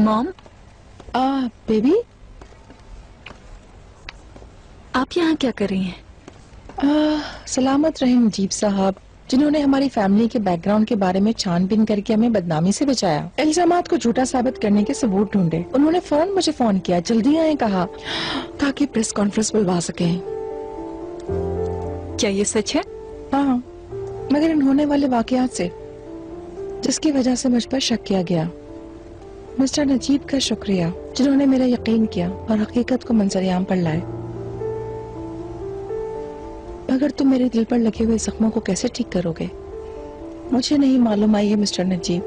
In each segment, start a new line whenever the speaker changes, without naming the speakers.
Mom.
Baby,
आप यहाँ क्या कर रही हैं?
सलामत रहे मुजीब साहब, जिन्होंने हमारी फैमिली के बैकग्राउंड के बारे में छानबीन करके हमें बदनामी से बचाया, इल्जामात को झूठा साबित करने के सबूत ढूंढे। उन्होंने फौरन मुझे फोन किया, जल्दी आए कहा, ताकि प्रेस कॉन्फ्रेंस बुलवा सके।
क्या ये सच है?
हाँ, मगर इन होने वाले वाकयात से जिसकी वजह से मुझ पर शक किया गया, मिस्टर नजीब का शुक्रिया, जिन्होंने मेरा यकीन किया और हकीकत को मंजर-ए-आम पर लाए। अगर तुम मेरे दिल पर लगे हुए जख्मों को कैसे ठीक करोगे, मुझे नहीं मालूम। आई है मिस्टर नजीब।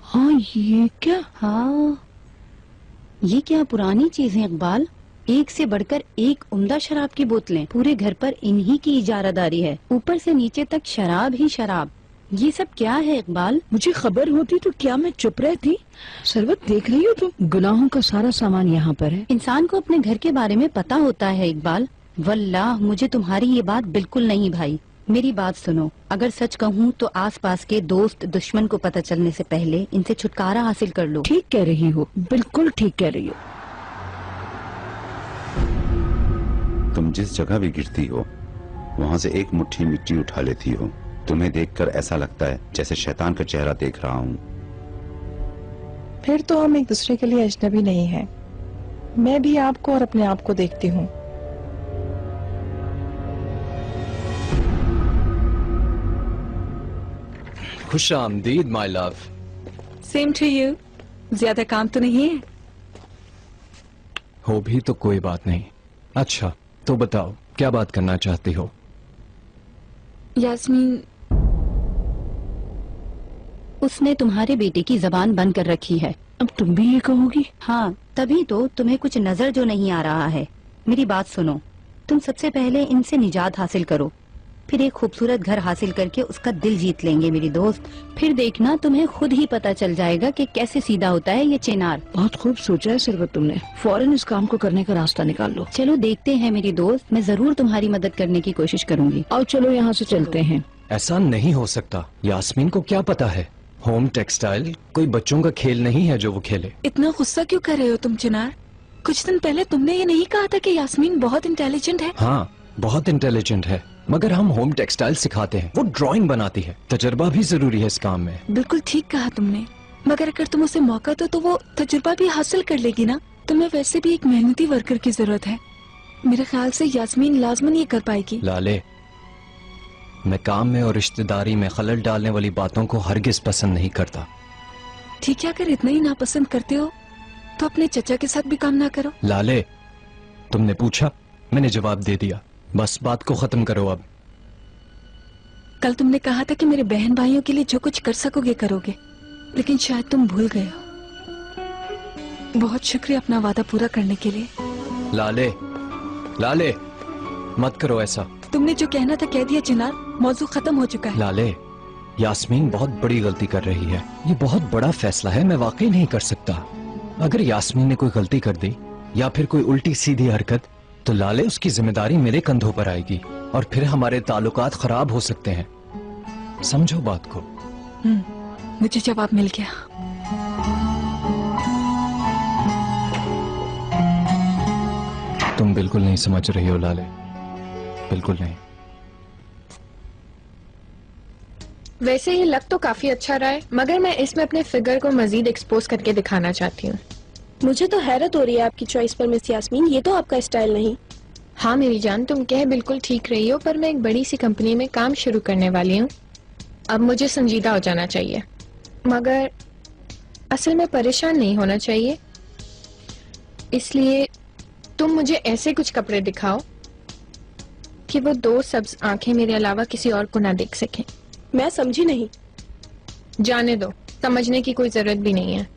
हाँ, ये क्या? हाँ, ये क्या पुरानी चीजें इकबाल। एक से बढ़कर एक उम्दा शराब की बोतलें, पूरे घर पर इन्हीं की इजारादारी है, ऊपर से नीचे तक शराब ही शराब। ये सब क्या है इकबाल?
मुझे खबर होती तो क्या मैं चुप रहती? सरवत, देख रही हो तुम, गुनाहों का सारा सामान यहाँ पर है।
इंसान को अपने घर के बारे में पता होता है इकबाल। वल्लाह मुझे तुम्हारी ये बात बिल्कुल नहीं भाई। मेरी बात सुनो, अगर सच कहूँ तो आसपास के दोस्त दुश्मन को पता चलने से पहले इनसे छुटकारा हासिल कर लो।
ठीक कह रही हो, बिल्कुल ठीक कह रही हो।
तुम जिस जगह भी गिरती हो वहाँ से एक मुट्ठी मिट्टी उठा लेती हो। तुम्हें देखकर ऐसा लगता है जैसे शैतान का चेहरा देख रहा हूँ।
फिर तो हम एक दूसरे के लिए अजनबी नहीं हैं। मैं भी आपको और अपने आप को देखती हूँ।
खुश आमदीद my love.
Same to you. ज्यादा काम तो नहीं है?
हो भी तो कोई बात नहीं। अच्छा तो बताओ, क्या बात करना चाहती हो?
यास्मीन,
उसने तुम्हारे बेटे की जबान बंद कर रखी है।
अब तुम भी ये कहोगी?
हाँ, तभी तो तुम्हें कुछ नजर जो नहीं आ रहा है। मेरी बात सुनो, तुम सबसे पहले इनसे निजात हासिल करो, फिर एक खूबसूरत घर हासिल करके उसका दिल जीत लेंगे मेरी दोस्त। फिर देखना तुम्हें खुद ही पता चल जाएगा कि कैसे सीधा होता है ये चिनार।
बहुत खूब सोचा है सरवत तुमने। फौरन इस काम को करने का रास्ता निकाल लो।
चलो देखते हैं मेरी दोस्त, मैं जरूर तुम्हारी मदद करने की कोशिश करूंगी।
आओ चलो यहाँ से चलते हैं।
ऐसा नहीं हो सकता। यास्मीन को क्या पता है? होम टेक्सटाइल कोई बच्चों का खेल नहीं है जो वो खेले।
इतना गुस्सा क्यों कर रहे हो तुम चिनार? कुछ दिन पहले तुमने ये नहीं कहा था कि यास्मीन बहुत इंटेलिजेंट है?
हाँ, बहुत इंटेलिजेंट है, मगर हम होम टेक्सटाइल सिखाते हैं, वो ड्राइंग बनाती है। तजुर्बा भी जरूरी है इस काम में।
बिल्कुल ठीक कहा तुमने, मगर अगर तुम उसे मौका दो तो वो तजुर्बा भी हासिल कर लेगी ना। तुम्हें वैसे भी एक मेहनती वर्कर की जरूरत है। मेरे ख्याल से यास्मीन लाजमन ये कर पाएगी।
लाले, मैं काम में और रिश्तेदारी में खलल डालने वाली बातों को हरगिज पसंद नहीं करता।
ठीक है, अगर इतना ही नापसंद करते हो तो अपने चचा के साथ भी काम ना करो।
लाले, तुमने पूछा, मैंने जवाब दे दिया, बस बात को खत्म करो अब।
कल तुमने कहा था कि मेरे बहन भाइयों के लिए जो कुछ कर सकोगे करोगे, लेकिन शायद तुम भूल गए हो। बहुत शुक्रिया अपना वादा पूरा करने के लिए।
लाले, लाले, मत करो ऐसा।
तुमने जो कहना था कह दिया चिनार, मौजू खत्म हो चुका है।
लाले, यास्मीन बहुत बड़ी गलती कर रही है। ये बहुत बड़ा फैसला है, मैं वाकई नहीं कर सकता। अगर यास्मीन ने कोई गलती कर दी या फिर कोई उल्टी सीधी हरकत, तो लाले उसकी जिम्मेदारी मेरे कंधों पर आएगी और फिर हमारे ताल्लुकात खराब हो सकते हैं। समझो बात को।
मुझे जवाब मिल गया।
तुम बिल्कुल नहीं समझ रही हो लाले, बिल्कुल नहीं।
वैसे ये लग तो काफी अच्छा रहा है, मगर मैं इसमें अपने फिगर को मजीद एक्सपोज करके दिखाना चाहती हूँ।
मुझे तो हैरत हो रही है आपकी चॉइस पर मिस यास्मीन, ये तो आपका स्टाइल नहीं।
हाँ मेरी जान, तुम कह बिल्कुल ठीक रही हो, पर मैं एक बड़ी सी कंपनी में काम शुरू करने वाली हूँ। अब मुझे संजीदा हो जाना चाहिए, मगर असल में परेशान नहीं होना चाहिए। इसलिए तुम मुझे ऐसे कुछ कपड़े दिखाओ कि वो दो सब्ज आंखें मेरे अलावा किसी और को ना देख सकें।
मैं समझी नहीं।
जाने दो, समझने की कोई जरूरत भी नहीं है।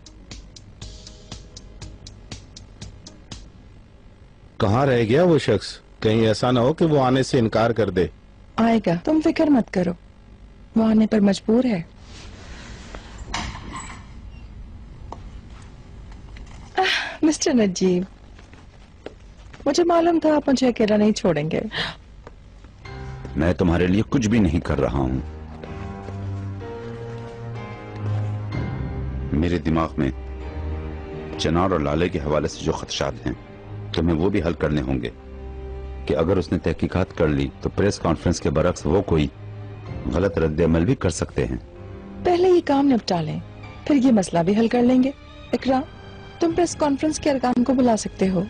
कहाँ रह गया वो शख्स? कहीं ऐसा ना हो कि वो आने से इनकार कर दे।
आएगा, तुम फिक्र मत करो, वो आने पर मजबूर है। मिस्टर नजीब, मुझे मालूम था आप मुझे अकेला नहीं छोड़ेंगे।
मैं तुम्हारे लिए कुछ भी नहीं कर रहा हूं। मेरे दिमाग में चनार और लाले के हवाले से जो खदशात हैं तुम्हें वो भी हल करने होंगे कि अगर उसने तहकीकात कर ली तो प्रेस कॉन्फ्रेंस के बरक्स वो कोई गलत रद्द-ए-अमल भी कर सकते हैं।
पहले ये काम निपटा लें, फिर ये मसला भी हल कर लेंगे। इकरा, तुम प्रेस कॉन्फ्रेंस के अरकान को बुला सकते हो।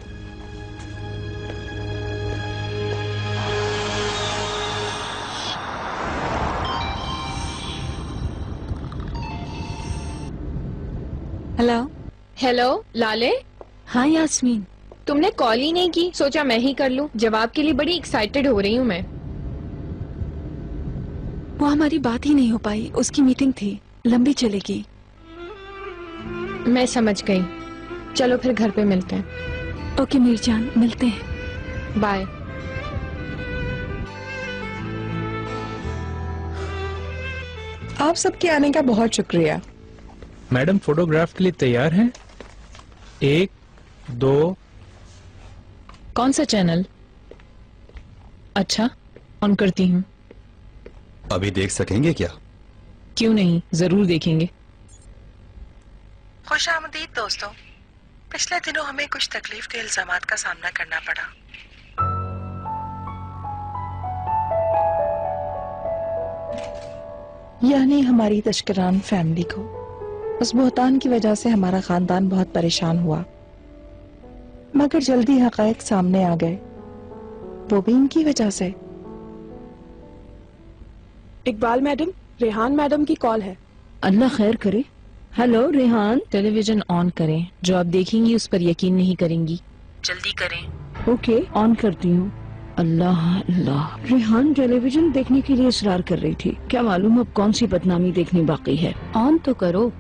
हेलो।
हेलो लाले,
हाँ यास्मीन।
तुमने कॉल ही नहीं की, सोचा मैं ही कर लूं। जवाब के लिए बड़ी एक्साइटेड हो रही हूँ मैं।
वो हमारी बात ही नहीं हो पाई, उसकी मीटिंग थी, लंबी चलेगी।
मैं समझ गई, चलो फिर घर पे मिलते हैं।
ओके मीरजान, मिलते हैं।
बाय।
आप सबके आने का बहुत शुक्रिया।
मैडम फोटोग्राफ के लिए तैयार हैं? 1, 2।
कौन सा चैनल? अच्छा, ऑन करती हूँ।
अभी देख सकेंगे क्या?
क्यों नहीं, जरूर देखेंगे। खुशामदीद दोस्तों। पिछले दिनों हमें कुछ तकलीफ के इल्जामात का सामना करना पड़ा। यानी हमारी तशकरान फैमिली को उस बोहतान की वजह से हमारा खानदान बहुत परेशान हुआ, मगर जल्दी हकायक सामने आ गए, वो भी इनकी वजह से।
इकबाल मैडम, रेहान मैडम की कॉल है।
अल्लाह खैर करे। हेलो रेहान।
टेलीविजन ऑन करें, जो आप देखेंगी उस पर यकीन नहीं करेंगी। जल्दी करें।
ओके, ऑन करती हूँ। अल्लाह अल्लाह। रेहान टेलीविजन देखने के लिए इसरार कर रही थी, क्या मालूम अब कौन सी बदनामी देखनी बाकी है।
ऑन तो करो।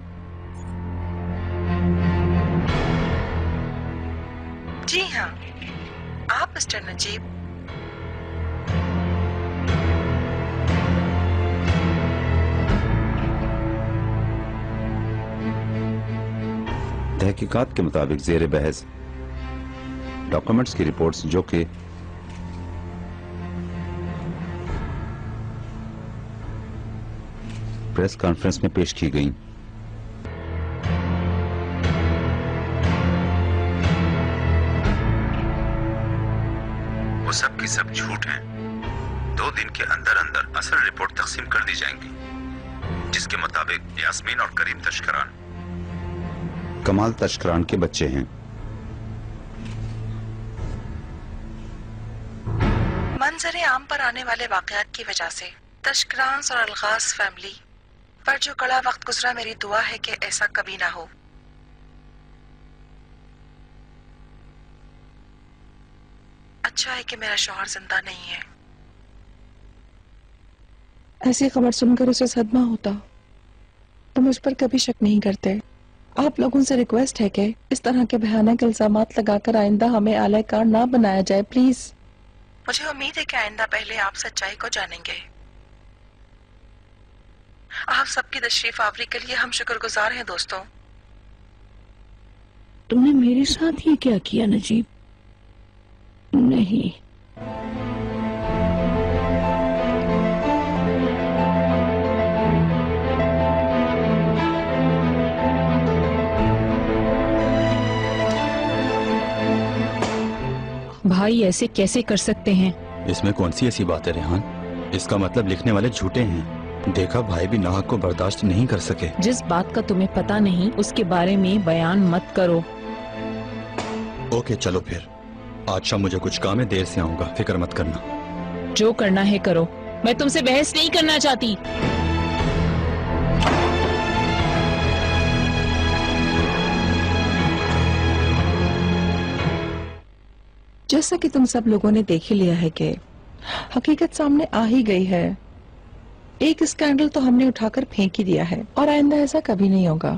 जी हाँ, आप मिस्टर नजीब।
तहकीकात के मुताबिक ज़ेर बहस डॉक्यूमेंट्स की रिपोर्ट्स जो कि प्रेस कॉन्फ्रेंस में पेश की गई, वो सब की सब झूठ हैं। 2 दिन के अंदर अंदर असल रिपोर्ट तकसीम कर दी जाएंगी, जिसके मुताबिक यास्मीन और करीम तशकरान कमाल तशकरान के बच्चे हैं।
मंजरे आम पर आने वाले वाकयात की वजह से तशकरान और अलगास फैमिली पर जो कड़ा वक्त गुजरा, मेरी दुआ है कि ऐसा कभी ना हो। अच्छा है कि मेरा शौहर जिंदा नहीं है। ऐसी खबर सुनकर उसे सदमा होता तो मुझ पर कभी शक नहीं करते। आप लोगों से रिक्वेस्ट है कि इस तरह के भयानक इल्जामात लगाकर आइंदा हमें आलाकार ना बनाया जाए, प्लीज। मुझे उम्मीद है कि आइंदा पहले आप सच्चाई को जानेंगे। आप सबकी तशरीफ आवरी के लिए हम शुक्रगुजार हैं दोस्तों।
तुमने मेरे साथ ये क्या किया नजीब? नहीं,
भाई ऐसे कैसे कर सकते हैं?
इसमें कौन सी ऐसी बात है रेहान? इसका मतलब लिखने वाले झूठे हैं। देखा, भाई भी नाहक को बर्दाश्त नहीं कर सके।
जिस बात का तुम्हें पता नहीं उसके बारे में बयान मत करो।
ओके चलो फिर। आज शाम मुझे कुछ काम है, देर से आऊंगा, फिक्र मत करना।
जो करना है करो, मैं तुमसे बहस नहीं करना चाहती। जैसा कि तुम सब लोगों ने देख ही लिया है कि हकीकत सामने आ ही गई है। एक स्कैंडल तो हमने उठाकर फेंक ही दिया है और आइंदा ऐसा कभी नहीं होगा।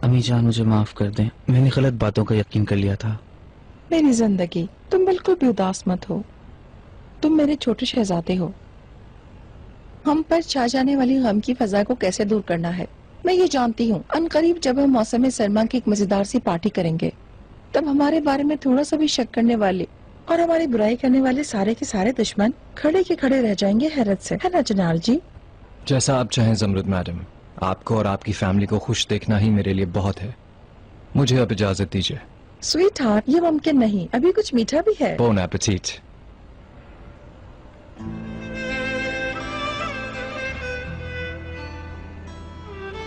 अम्मी जान मुझे माफ कर दें, मैंने गलत बातों का यकीन कर लिया था।
मेरी जिंदगी, तुम बिल्कुल भी उदास मत हो। तुम मेरे छोटे शहजादे हो। हम पर छा जाने वाली गम की फजा को कैसे दूर करना है मैं ये जानती हूँ। अनकरीब जब हम मौसम सरमा की एक मजेदार सी पार्टी करेंगे, तब हमारे बारे में थोड़ा सा भी शक करने वाले और हमारी बुराई करने वाले सारे के सारे दुश्मन खड़े के खड़े रह जाएंगे हैरत से, है ना चिनार जी?
जैसा आप चाहें जमरुद मैडम, आपको और आपकी फैमिली को खुश देखना ही मेरे लिए बहुत है। मुझे अब इजाजत दीजिए।
स्वीट हार्ट, ये मुमकिन नहीं, अभी कुछ मीठा भी है।
बोन एपेटीट।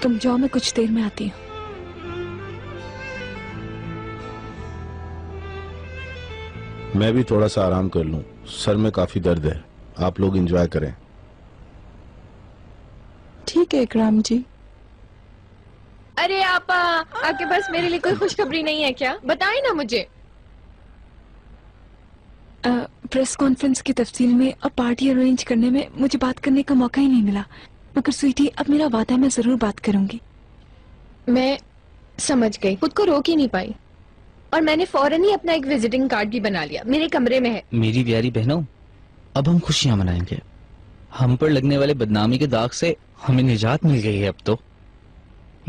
तुम जाओ, मैं कुछ देर में आती हूँ।
मैं भी थोड़ा सा आराम कर लूं, सर में काफी दर्द है। आप लोग एंजॉय करें।
ठीक है इकराम जी।
अरे आपा, आपके पास मेरे लिए कोई खुशखबरी नहीं है क्या? बताएं ना मुझे।
प्रेस कॉन्फ्रेंस की तफसील में और पार्टी अरेंज करने में मुझे बात करने का मौका ही नहीं मिला, मगर स्वीटी अब मेरा वादा है, मैं जरूर बात करूंगी।
मैं समझ गई, खुद को रोक ही नहीं पाई और मैंने फौरन ही अपना एक विजिटिंग कार्ड भी बना लिया, मेरे कमरे में है।
मेरी प्यारी बहनों, अब हम खुशियां मनाएंगे। हम पर लगने वाले बदनामी के दाग से हमें निजात मिल गई है अब तो।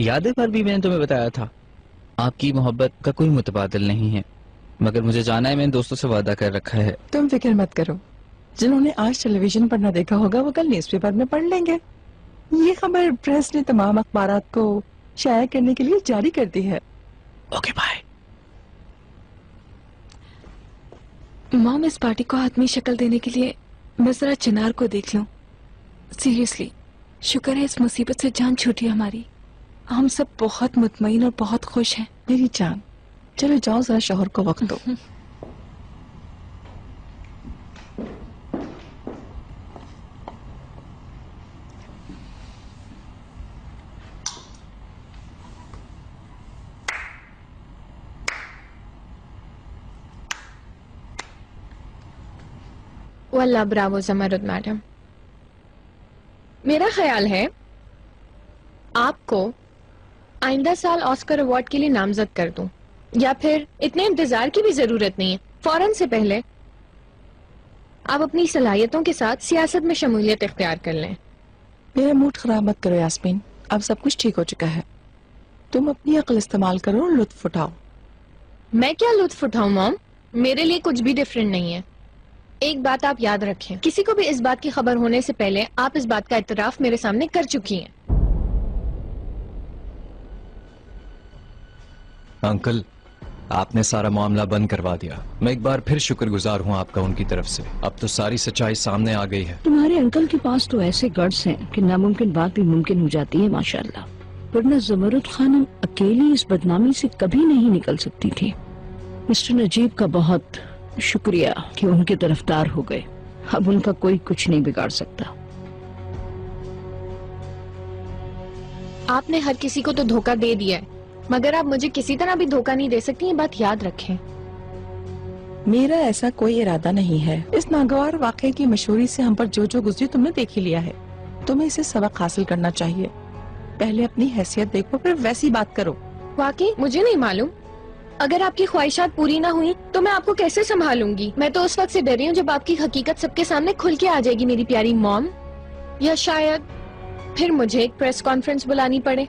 याद है पर भी मैंने तुम्हें बताया था, आपकी मोहब्बत का कोई मुतबादिल नहीं है, मगर मुझे जाना है, मैंने दोस्तों से वादा कर रखा है।
तुम फिक्र मत करो, जिन्होंने आज टेलीविजन पर न देखा होगा वो कल न्यूज़पेपर में पढ़ लेंगे। ये खबर प्रेस ने तमाम अखबारात को शाया करने के लिए जारी कर दी है।
Okay bye.
मॉम, इस पार्टी को आदमी शक्ल देने के लिए मैं जरा चिनार को देख लूं। सीरियसली, शुक्र है इस मुसीबत से जान छूटी हमारी। हम सब बहुत मुतमईन और बहुत खुश हैं।
मेरी जान, चलो जाओ जरा शौहर को वक्त दो।
वल्लाह ब्रावो जमरुद मैडम। मेरा ख्याल है आपको आइंदा साल ऑस्कर अवार्ड के लिए नामजद कर दूं, या फिर इतने इंतजार की भी जरूरत नहीं है। फौरन से पहले आप अपनी सलाहियतों के साथ सियासत में शमूलियत इख्तियार कर लें।
मेरा मूड खराब मत करो यास्मीन, अब सब कुछ ठीक हो चुका है। तुम अपनी अक्ल इस्तेमाल करो और लुत्फ उठाओ।
मैं क्या लुत्फ उठाऊं मॉम, मेरे लिए कुछ भी डिफरेंट नहीं है। एक बात आप याद रखें, किसी को भी इस बात की खबर होने से पहले आप इस बात का इतराफ मेरे सामने कर चुकी हैं।
अंकल, आपने सारा मामला बंद करवा दिया। मैं एक बार फिर शुक्रगुजार हूँ आपका उनकी तरफ से। अब तो सारी सच्चाई सामने आ गई है।
तुम्हारे अंकल के पास तो ऐसे गट्स हैं कि नामुमकिन बात भी मुमकिन हो जाती है माशाल्लाह। वरना जमरुद खानम अकेली इस बदनामी से कभी नहीं निकल सकती थी। मिस्टर नजीब का बहुत शुक्रिया कि उनके तरफदार हो गए। अब उनका कोई कुछ नहीं बिगाड़ सकता।
आपने हर किसी को तो धोखा दे दिया है, मगर आप मुझे किसी तरह भी धोखा नहीं दे सकती, ये बात याद रखें।
मेरा ऐसा कोई इरादा नहीं है। इस नागवार वाकये की मशहूरी से हम पर जो जो गुजरी तुमने देख ही लिया है। तुम्हें इसे सबक हासिल करना चाहिए। पहले अपनी हैसियत देखो, फिर वैसी बात करो।
वाकई मुझे नहीं मालूम, अगर आपकी ख्वाहिशात पूरी ना हुई तो मैं आपको कैसे संभालूंगी। मैं तो उस वक्त से डरी हूँ जब आपकी हकीकत सबके सामने खुल के आ जाएगी मेरी प्यारी मॉम। या शायद फिर मुझे एक प्रेस कॉन्फ्रेंस बुलानी पड़े,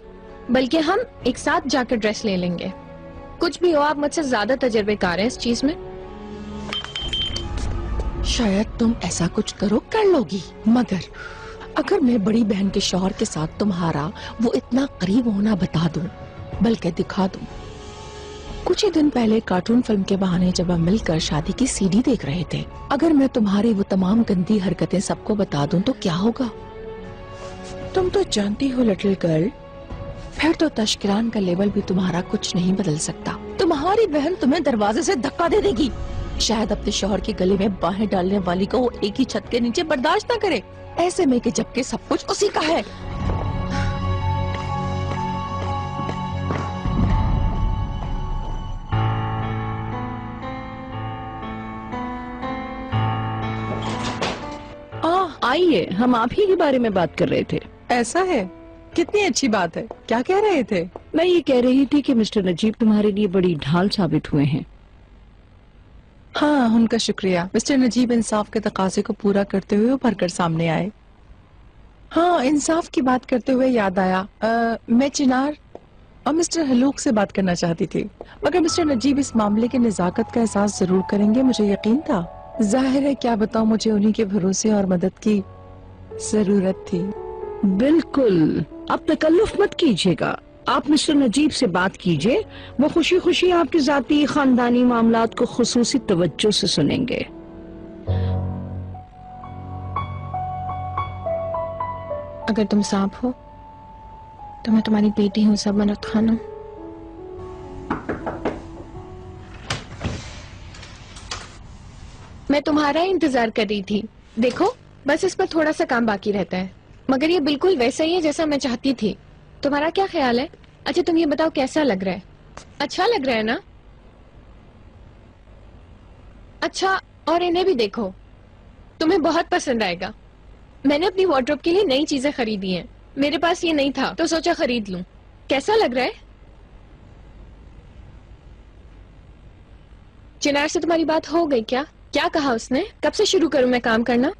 बल्कि हम एक साथ जाकर ड्रेस ले लेंगे। कुछ भी हो, आप मुझसे ज्यादा तजर्बेकार हैं इस चीज में।
शायद तुम ऐसा कुछ करो कर लोगी, मगर अगर मैं बड़ी बहन के शौहर के साथ तुम्हारा वो इतना करीब होना बता दूं, बल्कि दिखा दूं। कुछ ही दिन पहले कार्टून फिल्म के बहाने जब हम मिलकर शादी की सीडी देख रहे थे, अगर मैं तुम्हारी वो तमाम गंदी हरकतें सबको बता दूं तो क्या होगा? तुम तो जानती हो लिटिल गर्ल, फिर तो तशकिरान का लेवल भी तुम्हारा कुछ नहीं बदल सकता। तुम्हारी बहन तुम्हें दरवाजे से धक्का दे देगी। शायद अपने शौहर के गले में बाहें डालने वाली को वो एक ही छत के नीचे बर्दाश्त न करे, ऐसे में कि जबकि सब कुछ उसी का है।
आइए, हम आप ही के बारे में बात कर रहे थे।
ऐसा है? कितनी अच्छी बात है। क्या कह रहे थे?
मैं ये कह रही थी कि मिस्टर नजीब तुम्हारे लिए बड़ी ढाल साबित हुए हैं।
हाँ, उनका शुक्रिया। मिस्टर नजीब इंसाफ के तकाजे को पूरा करते हुए उभर कर सामने आए। हाँ, इंसाफ की बात करते हुए याद आया, मैं चिनार और मिस्टर हलूक से बात करना चाहती थी, मगर मिस्टर नजीब इस मामले के नजाकत का एहसास जरूर करेंगे, मुझे यकीन था। जाहिर है क्या बताऊं, मुझे उन्हीं के भरोसे और मदद की जरूरत थी।
बिल्कुल, आप तकल्लुफ मत कीजिएगा। आप मिस्टर नजीब से बात कीजिए, वो खुशी खुशी आपके जाती खानदानी मामलात को खुसूसी तवज्जो से सुनेंगे।
अगर तुम सांप हो तो मैं तुम्हारी बेटी हूँ सबमरत खानम। मैं तुम्हारा ही इंतजार कर रही थी। देखो, बस इस पर थोड़ा सा काम बाकी रहता है, मगर ये बिल्कुल वैसा ही है जैसा मैं चाहती थी। तुम्हारा क्या ख्याल है? अच्छा तुम ये बताओ कैसा लग रहा है? अच्छा लग रहा है ना? अच्छा, और इन्हें भी देखो, तुम्हें बहुत पसंद आएगा। मैंने अपनी वार्डरोब के लिए नई चीजें खरीदी हैं। मेरे पास ये नहीं था तो सोचा खरीद लूं। कैसा लग रहा है? चिनार से तुम्हारी बात हो गई क्या? क्या कहा उसने? कब से शुरू करूं मैं काम करना?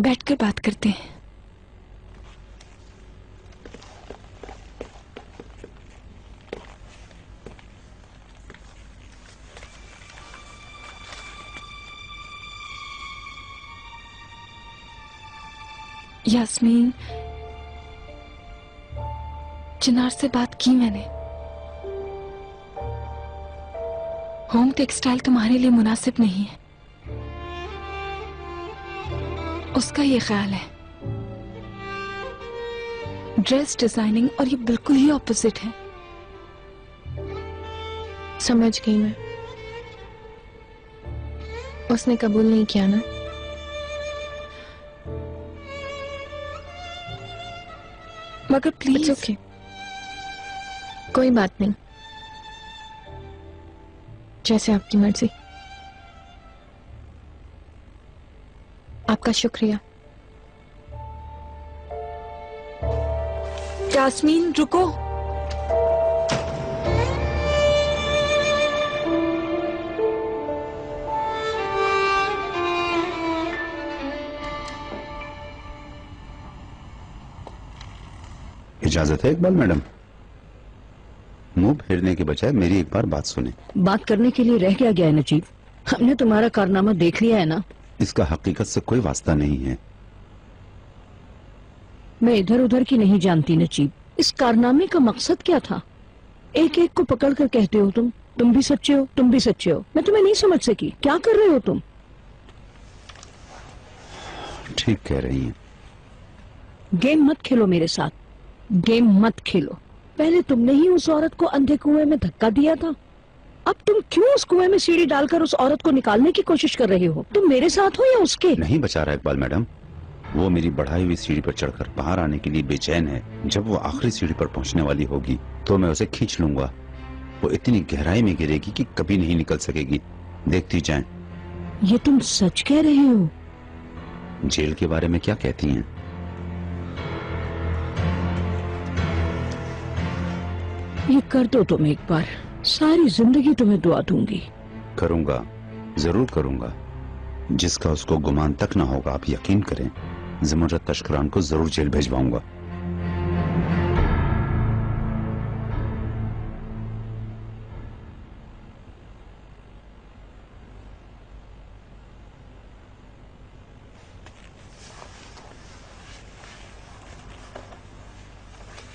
बैठकर बात करते हैं। यास्मीन, चिनार से बात की मैंने। होम टेक्सटाइल तुम्हारे लिए मुनासिब नहीं है, उसका ये ख्याल है। ड्रेस डिजाइनिंग और ये बिल्कुल ही ऑपोजिट है।
समझ गई मैं। उसने कबूल नहीं किया ना?
मगर प्लीज।
ओके, कोई बात नहीं, जैसे आपकी मर्जी। आपका शुक्रिया।
यास्मीन रुको।
इजाजत है इकबाल मैडम? मुंह फेरने के बजाय मेरी एक बार बात सुने।
बात करने के लिए रह गया है नजीब, हमने तुम्हारा कारनामा देख लिया है ना।
इसका हकीकत से कोई वास्ता नहीं है।
मैं इधर उधर की नहीं जानती नजीब, इस कारनामे का मकसद क्या था? एक एक को पकड़ कर कहते हो तुम भी सच्चे हो, तुम भी सच्चे हो। मैं तुम्हें नहीं समझ सकी, क्या कर रहे हो तुम?
ठीक कह रही हैं।
गेम मत खेलो मेरे साथ, गेम मत खेलो। पहले तुमने ही उस औरत को अंधे कुएं में धक्का दिया था, अब तुम क्यों उस कुएं में सीढ़ी डालकर उस औरत को निकालने की कोशिश कर रहे हो? तुम मेरे साथ हो या उसके?
नहीं बचा रहा इकबाल मैडम, वो मेरी बढ़ाई हुई सीढ़ी पर चढ़कर बाहर आने के लिए बेचैन है। जब वो आखिरी सीढ़ी पर पहुंचने वाली होगी तो मैं उसे खींच लूंगा। वो इतनी गहराई में गिरेगी कि कभी नहीं निकल सकेगी। देखती जाएं।
ये तुम सच कह रहे हो?
जेल के बारे में क्या कहती हैं?
ये कर दो तुम एक बार, सारी जिंदगी तुम्हें दुआ दूंगी।
करूंगा, जरूर करूंगा। जिसका उसको गुमान तक ना होगा, आप यकीन करें, ज़मुरत तशकरान को जरूर जेल भेजवाऊंगा।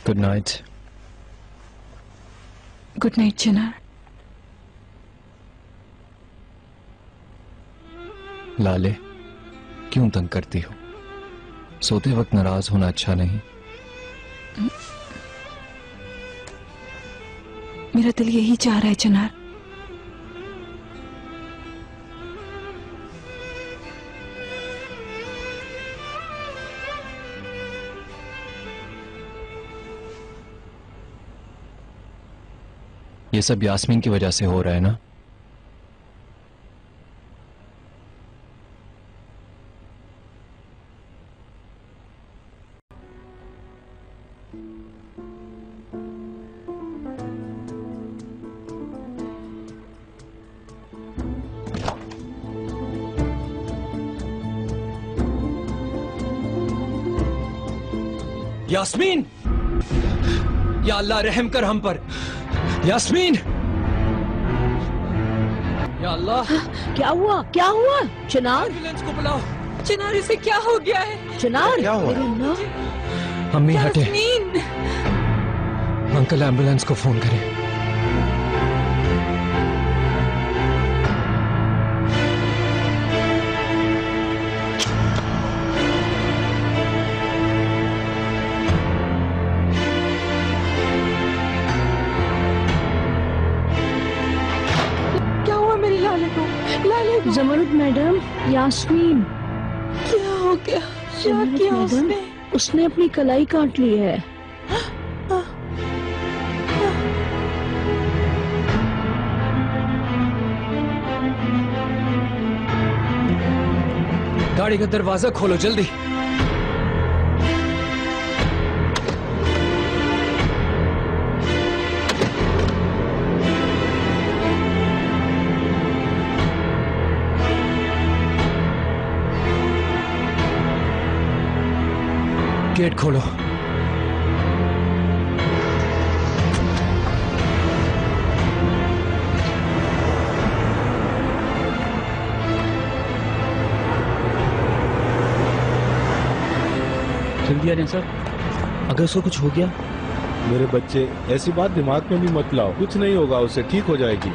Good night.
Good night Chinar.
लाले, क्यों तंग करती हो? सोते वक्त नाराज होना अच्छा नहीं।
मेरा दिल यही चाह रहा है चिनार।
ये सब यास्मीन की वजह से हो रहा है ना? यास्मीन, या अल्लाह रहम कर हम पर। यास्मीन, या अल्लाह।
क्या हुआ, क्या हुआ? चिनार,
एम्बुलेंस को बुलाओ।
चिनार, इसे क्या हो गया है?
चिनार,
क्या हुआ?
अम्मी हटे।
यास्मीन,
अंकल एम्बुलेंस को फोन करें।
क्या हुआ मेरी लाले को? लाले को
जमरुद मैडम, यास्मीन।
क्या हो गया? क्या
जमरुद
किया
मैडम,
उसने?
उसने अपनी कलाई काट ली है।
गाड़ी का दरवाजा खोलो जल्दी। गेट खोलो।
जल्दी आ जाए सर, अगर उसको कुछ हो गया।
मेरे बच्चे, ऐसी बात दिमाग में भी मत लाओ, कुछ नहीं होगा उसे, ठीक हो जाएगी।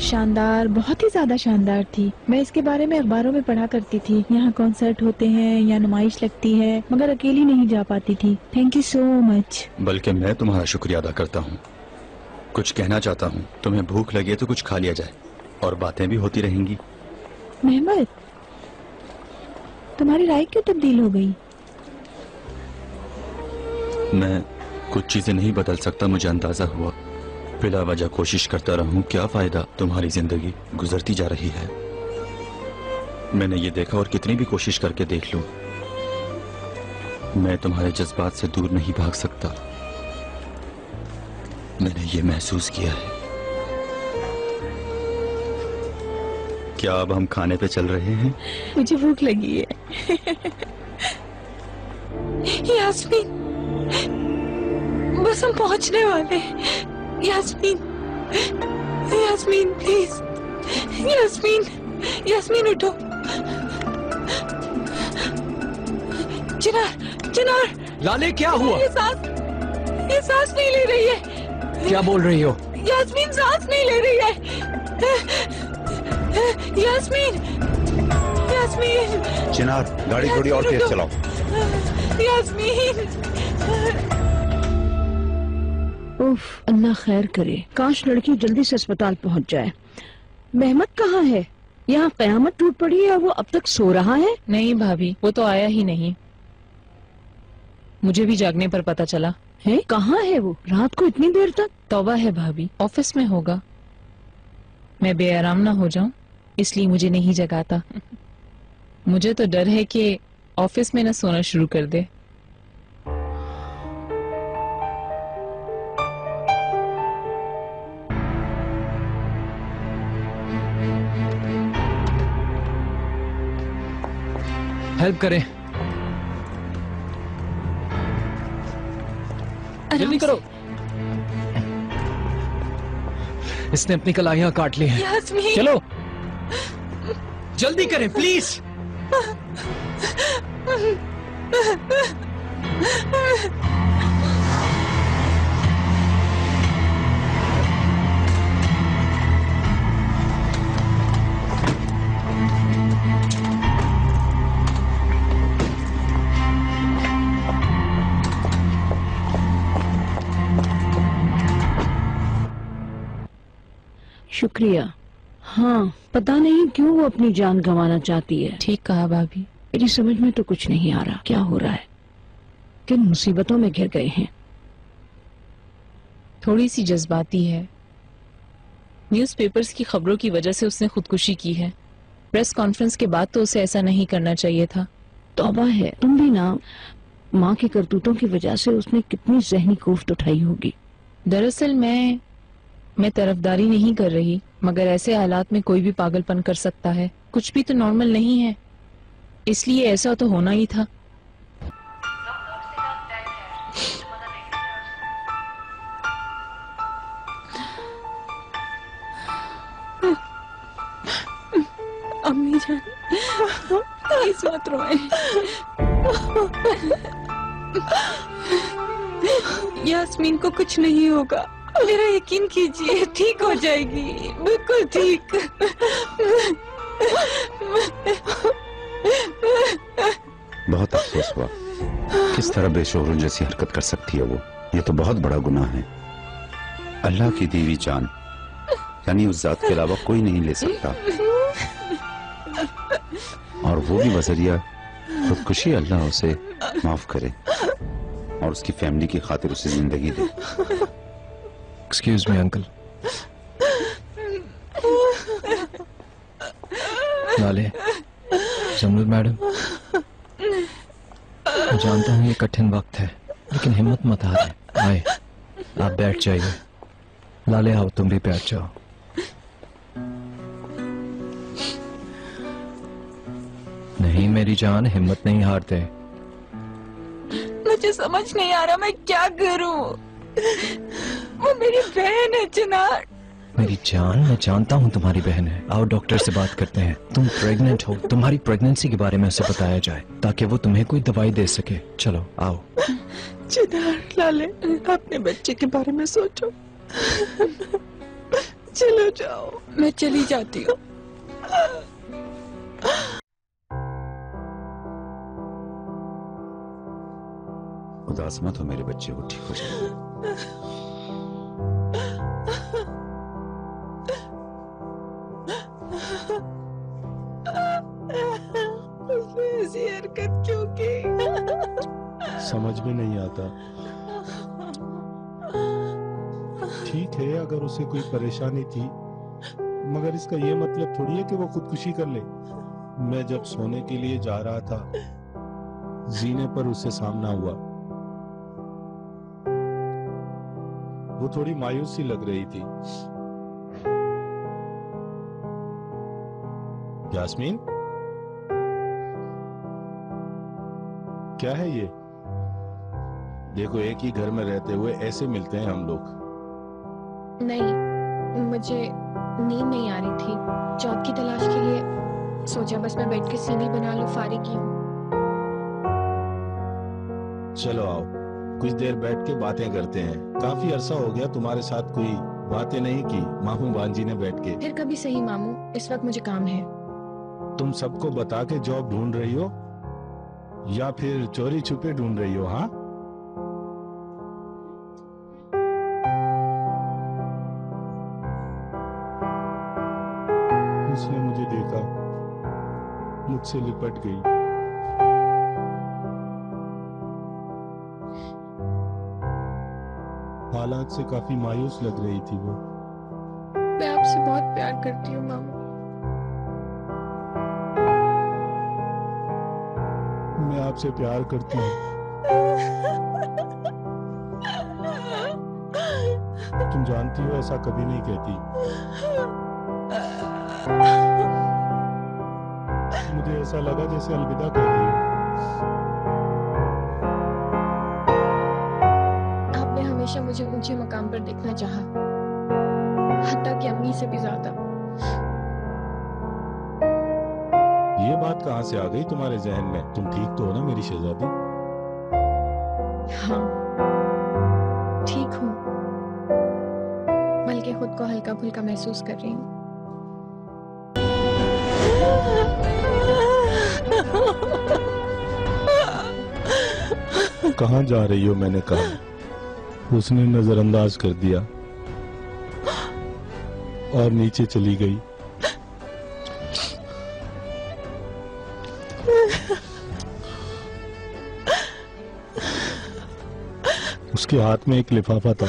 शानदार, बहुत ही ज्यादा शानदार थी। मैं इसके बारे में अखबारों में पढ़ा करती थी। यहाँ कॉन्सर्ट होते हैं या नुमाइश लगती है, मगर अकेली नहीं जा पाती थी। Thank you so much.
बल्कि मैं तुम्हारा शुक्रिया अदा करता हूँ। कुछ कहना चाहता हूँ, तुम्हें भूख लगी है तो कुछ खा लिया जाए, और बातें भी होती रहेंगी।
मेहमद, तुम्हारी राय क्यों तब्दील हो गई?
मैं कुछ चीजें नहीं बदल सकता, मुझे अंदाजा हुआ। बिला वजह कोशिश करता रहूं, क्या फायदा, तुम्हारी जिंदगी गुजरती जा रही है। मैंने ये देखा, और कितनी भी कोशिश करके देख लूं, मैं तुम्हारे जज्बात से दूर नहीं भाग सकता। मैंने ये महसूस किया है। क्या अब हम खाने पे चल रहे हैं?
मुझे भूख लगी है।
यास्मीन, बस हम पहुंचने वाले हैं। यास्मीन, यास्मीन प्लीज, यास्मीन, यास्मीन उठो। चिनार, चिनार,
लाले क्या हुआ?
ये सांस नहीं ले रही है।
क्या बोल रही हो?
यास्मीन सांस नहीं ले रही है। यास्मीन, यास्मीन।
चिनार, गाड़ी थोड़ी और तेज चलाओ।
यास्मीन।
उफ, अल्लाह खैर करे। काश लड़की जल्दी से अस्पताल पहुंच जाए। मेहमद कहाँ है? यहाँ कयामत टूट पड़ी है और वो अब तक सो रहा है।
नहीं भाभी, वो तो आया ही नहीं। मुझे भी जागने पर पता चला
है। कहाँ है वो रात को इतनी देर तक?
तौबा है भाभी, ऑफिस में होगा। मैं बेआराम ना हो जाऊं इसलिए मुझे नहीं जगाता। मुझे तो डर है कि ऑफिस में न सोना शुरू कर दे।
हेल्प करें, जल्दी करो। इसने अपनी कलाइयां काट ली हैं।
यास्मीन,
चलो जल्दी करें प्लीज।
शुक्रिया। हाँ, पता नहीं क्यों वो अपनी जान गंवाना चाहती है।
ठीक कहा भाभी।
मेरी समझ में तो कुछ नहीं आ रहा क्या हो रहा है। किन मुसीबतों में घिर गए हैं।
थोड़ी सी जज्बाती है। न्यूज़पेपर्स की खबरों की वजह से उसने खुदकुशी की है। प्रेस कॉन्फ्रेंस के बाद तो उसे ऐसा नहीं करना चाहिए था।
तौबा है, तुम भी ना, माँ की करतूतों की वजह से उसने कितनी जहनी कोफ्त उठाई होगी।
दरअसल मैं तरफदारी नहीं कर रही, मगर ऐसे हालात में कोई भी पागलपन कर सकता है। कुछ भी तो नॉर्मल नहीं है, इसलिए ऐसा तो होना ही था।
अम्मी जान, प्लीज मत रोए। यास्मीन को कुछ नहीं होगा, मेरा यकीन कीजिए, ठीक हो जाएगी, बिल्कुल ठीक।
बहुत अफसोस हुआ। किस तरह बेशोरों जैसी हरकत कर सकती है वो, ये तो बहुत बड़ा गुनाह है। अल्लाह की दी हुई जान यानी उस जात के अलावा कोई नहीं ले सकता, और वो भी बजरिया खुदकुशी। अल्लाह उसे माफ करे और उसकी फैमिली की खातिर उसे जिंदगी दे।
Excuse me uncle. लाले, जमरुद मैडम, जानता हूँ ये कठिन वक्त है, लेकिन हिम्मत मत हारें। आए, आप बैठ जाइए। लाले आओ, तुम भी बैठ जाओ। नहीं मेरी जान, हिम्मत नहीं हारते।
मुझे समझ नहीं आ रहा मैं क्या करूं। वो मेरी बहन है चिनार।
मेरी जान, मैं जानता हूँ तुम्हारी बहन है। आओ डॉक्टर से बात करते हैं। तुम प्रेग्नेंट हो, तुम्हारी प्रेगनेंसी के बारे में उसे बताया जाए ताकि वो तुम्हें कोई दवाई दे सके। चलो आओ।
चिनार, लाले, अपने बच्चे के बारे में सोचो। चलो जाओ।
मैं चली जाती हूँ।
उदास मत हो मेरे बच्चे, वो ठीक हो जाएगा।
उसने ऐसी हरकत क्यों की?
समझ में नहीं आता। ठीक है अगर उसे कोई परेशानी थी, मगर इसका ये मतलब थोड़ी है कि वो खुदकुशी कर ले। मैं जब सोने के लिए जा रहा था, जीने पर उससे सामना हुआ। वो थोड़ी मायूस सी लग रही थी। यास्मीन, क्या है ये? देखो, एक ही घर में रहते हुए ऐसे मिलते हैं हम लोग।
नहीं, मुझे नींद नहीं आ रही थी। जॉब की तलाश के लिए सोचा बस मैं बैठ के सीवी बना लूं, फारिग ही हूं।
चलो आओ, कुछ देर बैठ के बातें करते हैं। काफी अरसा हो गया तुम्हारे साथ कोई बातें नहीं की मामू बांजी ने बैठ के।
फिर कभी सही मामू, इस वक्त मुझे काम है।
तुम सबको बता के जॉब ढूंढ रही हो या फिर चोरी छुपे ढूंढ रही हो? हाँ, उसने मुझे देखा, मुझसे लिपट गई। हालात से काफी मायूस लग रही थी वो।
मैं आपसे बहुत प्यार करती हूँ मामू।
मैं आपसे प्यार करती हूँ। तुम जानती हो ऐसा कभी नहीं कहती। मुझे ऐसा लगा जैसे अलविदा कर रही हो।
आपने हमेशा मुझे ऊंचे मकाम पर देखना चाहा, हत्ता कि अम्मी से भी ज्यादा।
ये बात कहाँ से आ गई तुम्हारे जहन में? तुम ठीक तो हो ना मेरी शहजादी?
हाँ, ठीक हूँ, बल्कि खुद को हल्का फुल्का महसूस कर रही हूँ।
कहाँ जा रही हो? मैंने कहा। उसने नजरअंदाज कर दिया और नीचे चली गई। उसके हाथ में एक लिफाफा था,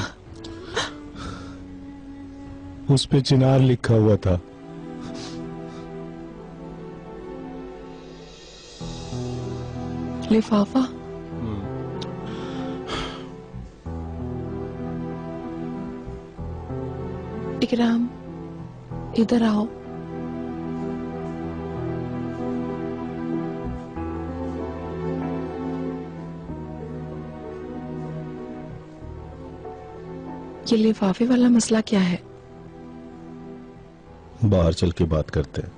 उस पे चिनार लिखा हुआ था।
लिफाफा। इकराम, इधर आओ। ये लिफाफे वाला मसला क्या है?
बाहर चल के बात करते हैं।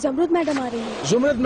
जमरुद मैडम आ रही है।
जुमरत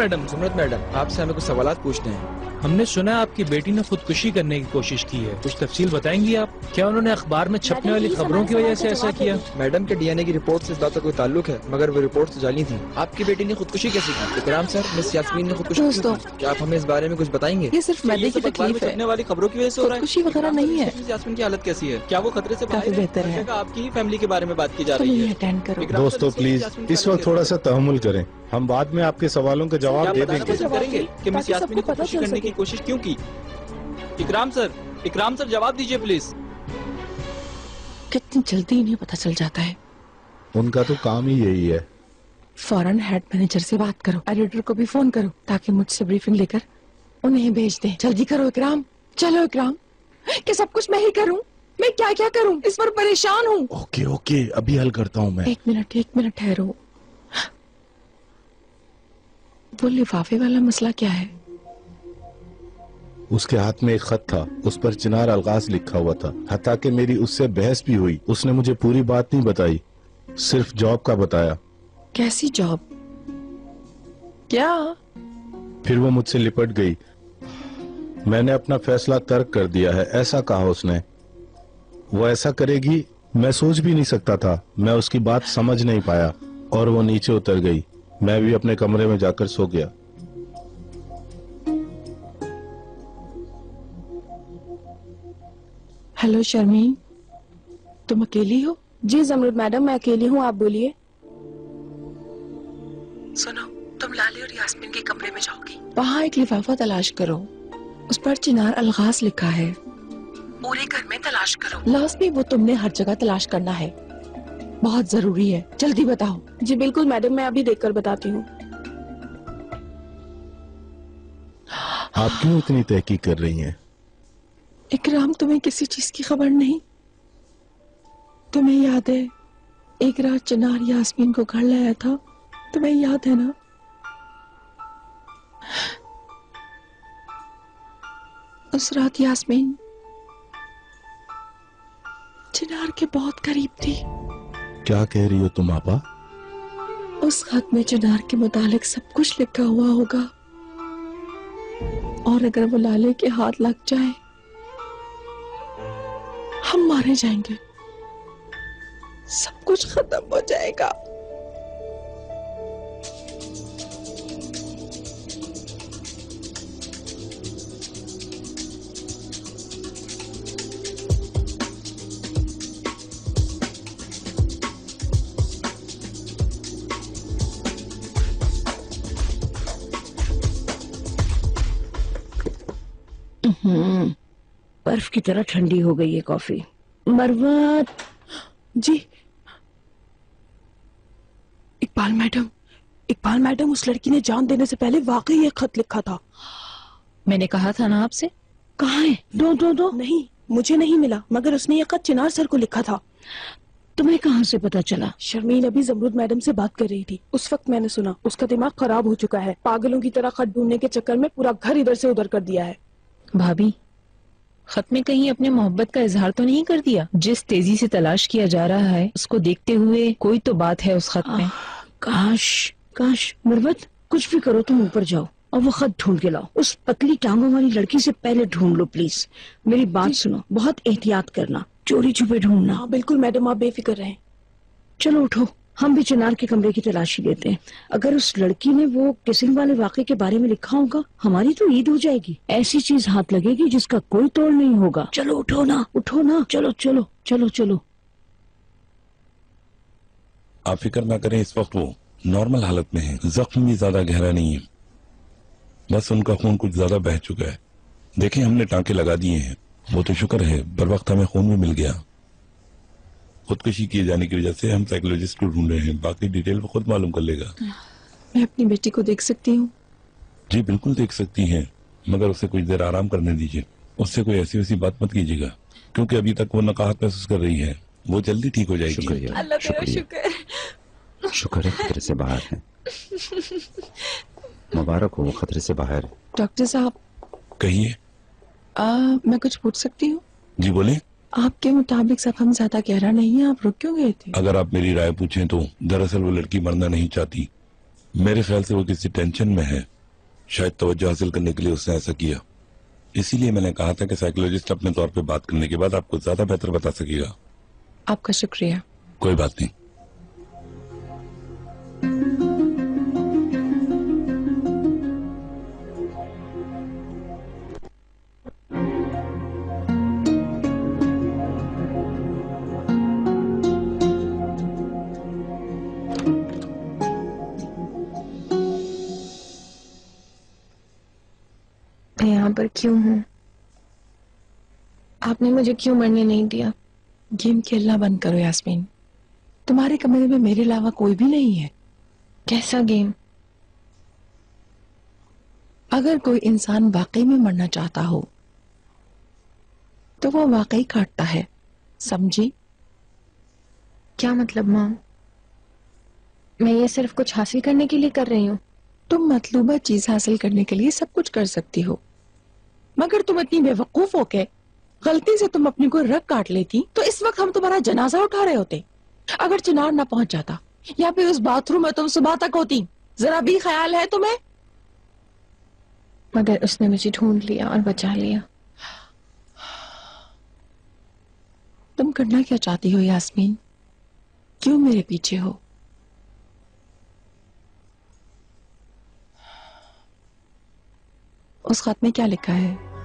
मैडम, आपसे हमें कुछ सवालात पूछने हैं।
हमने सुना है आपकी बेटी ने खुदकुशी करने की कोशिश की है, कुछ तफसील बताएंगी आप? क्या उन्होंने अखबार में छपने वाली खबरों की वजह से ऐसा किया?
मैडम के डीएनए की रिपोर्ट से इस बात का कोई ताल्लुक है, मगर वो रिपोर्ट तो जाली थी। आपकी बेटी ने खुदकुशी कैसे की? इकराम सर, मिस यास्मीन ने खुदकुशी क्यों की? क्या आप हमें इस बारे में कुछ बताएंगे?
ये सिर्फ मैदे की तकलीफ है,
छपने वाली खबरों की वजह से हो रहा है।
खुदकुशी वगैरह नहीं है।
मिस यास्मीन की हालत कैसी है? क्या वो खतरे से
काफी बेहतर है।
आपकी ही फैमिली के बारे में बात की जा रही है?
अटेंड करो।
दोस्तों प्लीज इस वक्त थोड़ा सा तहम्मुल करें, हम बाद में आपके सवालों के जवाब दे देंगे।
करेंगे कि मिस यास्मीन ने खुदकुशी करने की कोशिश क्यों की? इकराम सर जवाब दीजिए प्लीज।
कितनी जल्दी इन्हें पता चल जाता है।
उनका तो काम ही यही है।
फौरन हेड मैनेजर से बात करो, एडिटर को भी फोन करो ताकि मुझसे ब्रीफिंग लेकर उन्हें भेज दें। जल्दी करो इकराम। चलो इकराम, कि सब कुछ मैं ही करूं? मैं क्या क्या करूं? इस पर परेशान हूं।
ओके अभी हल करता हूं मैं।
एक मिनट ठहरो। वो लिफाफे वाला मसला क्या है?
उसके हाथ में एक खत था, उस पर चिनार अलगाज लिखा हुआ था। हत्ता कि मेरी उससे बहस भी हुई, उसने मुझे पूरी बात नहीं बताई, सिर्फ जॉब का बताया।
कैसी जॉब? क्या?
फिर वो मुझसे लिपट गई। मैंने अपना फैसला तर्क कर दिया है, ऐसा कहा उसने। वो ऐसा करेगी मैं सोच भी नहीं सकता था। मैं उसकी बात समझ नहीं पाया और वो नीचे उतर गई। मैं भी अपने कमरे में जाकर सो गया।
हेलो शर्मीन, तुम अकेली हो?
जी जमरुद मैडम, मैं अकेली हूँ, आप बोलिए।
सुनो, तुम लाले और यास्मीन के कमरे में जाओगी। वहाँ एक लिफाफा तलाश करो, उस पर चिनार अलगाज लिखा है। पूरे घर में तलाश करो। लाजमी वो तुमने हर जगह तलाश करना है, बहुत जरूरी है। जल्दी बताओ।
जी बिल्कुल मैडम, मैं अभी देखकर बताती हूँ।
आप क्यों इतनी तहकीक कर रही हैं?
इकराम, तुम्हें किसी चीज की खबर नहीं? तुम्हें याद है एक रात चिनार यास्मीन को घर लाया था? तुम्हें याद है ना? उस रात यास्मीन चिनार के बहुत करीब थी।
क्या कह रही हो तुम आपा?
उस खत में चिनार के मुतालिक सब कुछ लिखा हुआ होगा, और अगर वो लाले के हाथ लग जाए हम मारे जाएंगे, सब कुछ खत्म हो जाएगा।
बर्फ की तरह ठंडी हो गई है कॉफी। मरवत
जी। इकबाल मैडम, उस लड़की ने जान देने से पहले वाकई ये खत लिखा था।
मैंने कहा था ना आपसे।
कहाँ है? दो
नहीं, मुझे नहीं मिला, मगर उसने ये खत चिनार सर को लिखा था।
तुम्हें कहाँ से पता चला?
शर्मीन अभी जमरुद मैडम से बात कर रही थी, उस वक्त मैंने सुना। उसका दिमाग खराब हो चुका है, पागलों की तरह खत ढूंढने के चक्कर में पूरा घर इधर से उधर कर दिया है।
भाभी, खत में कहीं अपने मोहब्बत का इजहार तो नहीं कर दिया? जिस तेजी से तलाश किया जा रहा है उसको देखते हुए कोई तो बात है उस खत में।
काश मरवत, कुछ भी करो, तुम ऊपर जाओ और वो खत ढूंढ के लाओ। उस पतली टांगों वाली लड़की से पहले ढूंढ लो प्लीज। मेरी बात सुनो, बहुत एहतियात करना, चोरी छुपे ढूंढना।
हाँ बिल्कुल मैडम, आप बेफिक्र रहें।
चलो उठो, हम भी चिनार के कमरे की तलाशी लेते हैं। अगर उस लड़की ने वो किसिंग वाले वाक़े के बारे में लिखा होगा, हमारी तो ईद हो जाएगी। ऐसी चीज हाथ लगेगी जिसका कोई तोड़ नहीं होगा। चलो उठो ना, चलो चलो चलो चलो।
आप फिक्र ना करें, इस वक्त वो नॉर्मल हालत में है, जख्म भी ज्यादा गहरा नहीं है, बस उनका खून कुछ ज्यादा बह चुका है। देखें, हमने टांके लगा दिए हैं, वो तो शुक्र है बर वक्त हमें खून भी मिल गया। खुदकुशी किए जाने की वजह से हम साइकोलॉजिस्ट को ढूंढ रहे हैं, बाकी डिटेल वो खुद मालूम कर लेगा।
मैं अपनी बेटी को देख सकती हूँ?
जी बिल्कुल देख सकती हैं, मगर उसे कुछ देर आराम करने दीजिए। उससे कोई ऐसी वैसी बात मत कीजिएगा, क्योंकि अभी तक वो नकाहत महसूस कर रही है। वो जल्दी ठीक हो जाएगी।
शुक्रिया,
अल्लाह तेरा
शुक्रिया।
शुक्र।
शुक्र है खतरे से बाहर है। मुबारक हो, वो खतरे से बाहर है।
डॉक्टर साहब,
कहिए।
मैं कुछ पूछ सकती हूँ?
जी बोले।
आपके मुताबिक जख्म ज्यादा गहरा नहीं है, आप रुक क्यों गए थे?
अगर आप मेरी राय पूछें तो दरअसल वो लड़की मरना नहीं चाहती। मेरे ख्याल से वो किसी टेंशन में है, शायद तवज्जो हासिल करने के लिए उसने ऐसा किया। इसीलिए मैंने कहा था कि साइकोलॉजिस्ट अपने तौर पे बात करने के बाद आपको ज्यादा बेहतर बता सकेगा।
आपका शुक्रिया।
कोई बात नहीं।
मैं यहाँ पर क्यों हूँ? आपने मुझे क्यों मरने नहीं दिया?
गेम खेलना बंद करो यास्मीन। तुम्हारे कमरे में मेरे अलावा कोई भी नहीं है।
कैसा गेम?
अगर कोई इंसान वाकई में मरना चाहता हो तो वो वाकई काटता है, समझी?
क्या मतलब मॉम? मैं ये सिर्फ कुछ हासिल करने के लिए कर रही हूँ।
तुम मतलूबा चीज हासिल करने के लिए सब कुछ कर सकती हो, मगर तुम इतनी बेवकूफ हो के गलती से तुम अपनी कोई रग काट लेती तो इस वक्त हम तुम्हारा जनाजा उठा रहे होते। अगर चिनार ना पहुंच जाता या फिर उस बाथरूम में तुम सुबह तक होती, जरा भी ख्याल है तुम्हें?
मगर उसने मुझे ढूंढ लिया और बचा लिया।
तुम करना क्या चाहती हो यास्मीन? क्यों मेरे पीछे हो? उस खत में क्या लिखा है?